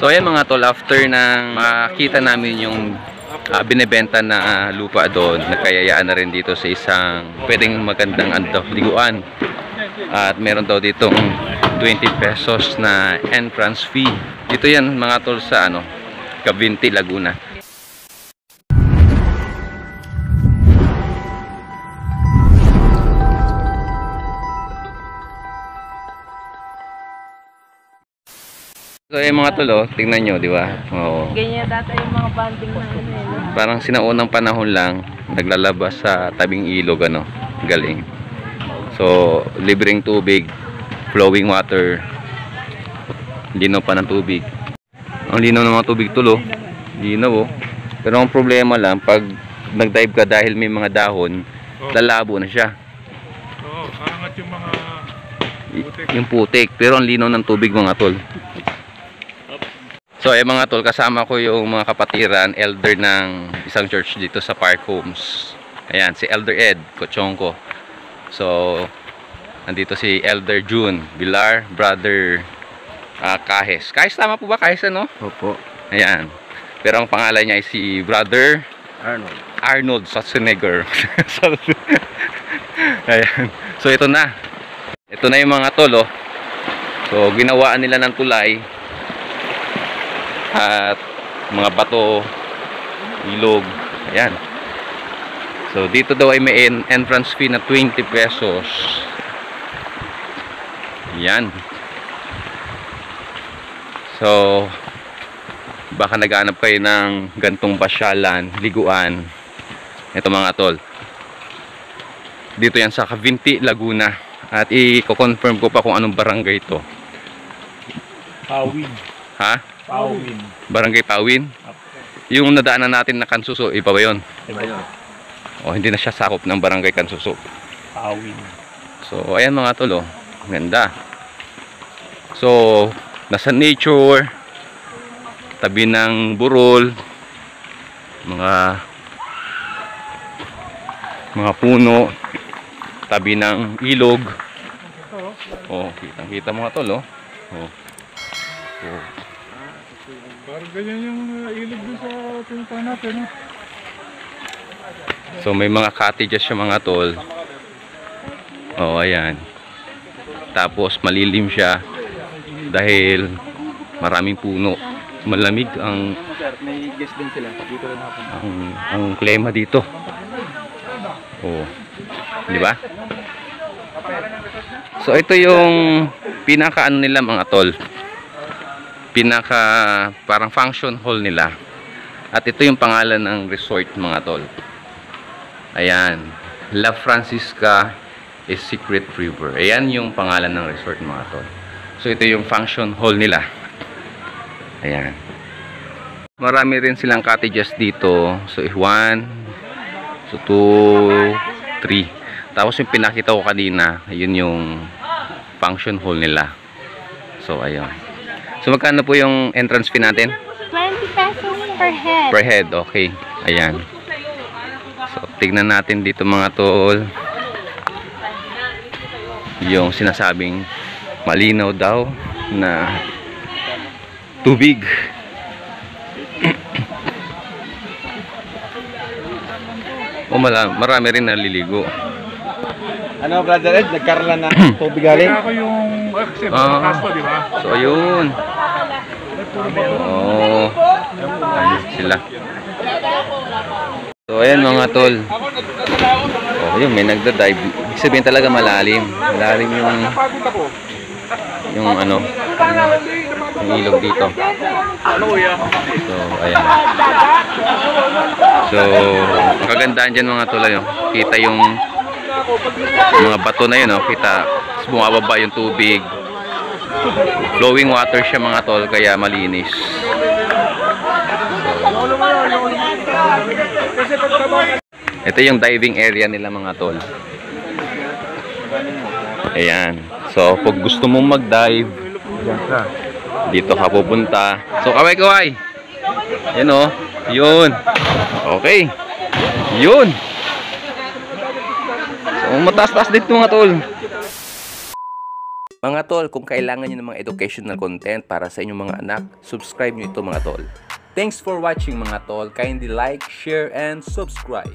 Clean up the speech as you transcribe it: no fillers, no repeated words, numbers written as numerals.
So ayan mga tol, after nang makita namin yung binibenta na lupa doon, nagkayayaan na rin dito sa isang pwedeng magandang liguan. At meron daw ditong 20 pesos na entrance fee. Dito yan mga tol sa Cavinti, Laguna. So yung mga tol, tingnan nyo, di ba? Oo. Ganyan dati yung mga banding na Parang sinaunang panahon lang naglalabas sa tabing ilog, galing. So libreng tubig, flowing water, linaw pa ng tubig. Ang linaw ng mga tubig tulo, linaw. Pero ang problema lang, pag nag-dive ka dahil may mga dahon, lalabo na siya. Oo, angat yung mga putik. Yung putik, pero ang linaw ng tubig mga tol. So ay mga tol, kasama ko yung mga kapatiran, elder ng isang church dito sa Park Homes. Ayan, si Elder Ed Cochonco. So nandito si Elder June Villar, Brother Kahes. Kahes, tama po ba? Kahes Opo. Ayan. Pero ang pangalan niya ay si Brother Arnold Schwarzenegger. Ayan. So ito na. Ito na yung mga tol. So ginawaan nila ng tulay at mga bato, ilog. Ayan. So dito daw ay may entrance fee na 20 pesos. Ayan. So baka naghahanap kayo ng gantong pasyalan, liguan. Ito mga tol, dito yan sa Cavinti, Laguna. At i-confirm ko pa kung anong barangay ito. Pawin. Ha? Pawin. Barangay Pawin? Yung nadaanan natin na Kansuso, iba ba yun? Iba yun. O hindi na siya sakop ng barangay Kansuso. Pawin. So ayan mga tol, ganda. So nasa nature, tabi ng burol, mga puno, tabi ng ilog. Kitang-kita mga tol, Parang ganyan yung ilog dun sa pinuntahan natin, So may mga cottages yung mga tol. Ayan. Tapos malilim siya dahil maraming puno. Malamig ang May guest din sila. Dito rin hapon. ang klima dito. Di ba? So ito yung pinaka nila mga tol. Pinaka parang function hall nila. At ito yung pangalan ng resort mga tol. Ayan, La Francisca is Secret River. Ayan yung pangalan ng resort mga tol. So ito yung function hall nila. Ayan. Marami rin silang cottages dito. So 1, so 2, 3. Tapos yung pinakita ko kanina, yun yung function hall nila. So ayun. So magkano po yung entrance fee natin? 20 pesos per head. Per head, okay. Ayan. So tignan natin dito mga tol. Yung sinasabing malinaw daw na tubig. Marami rin naliligo. Ano, Brother Ed? Nagkaroon na tubig galing? Kaya ako yung accept sa kaso, di ba? So ayun. Ayun sila. So ayan mga tol. Yun, may nagda-dive. Ibig sabihin talaga malalim. Malalim yung ilog dito. So ayan. So ang kagandahan dyan mga tol, kita yung mga bato na yun, kita bumababa yung tubig. Flowing water siya mga tol, kaya malinis. Ito yung diving area nila mga tol. Ayan. So pag gusto mong mag-dive, dito ka pupunta. So kaway-kaway. Yan yun. Okay. Yun. So mataas-taas dito mga tol. Mga tol, kung kailangan nyo ng mga educational content para sa inyong mga anak, subscribe nyo ito mga tol. Thanks for watching mga tol. Kindly like, share, and subscribe.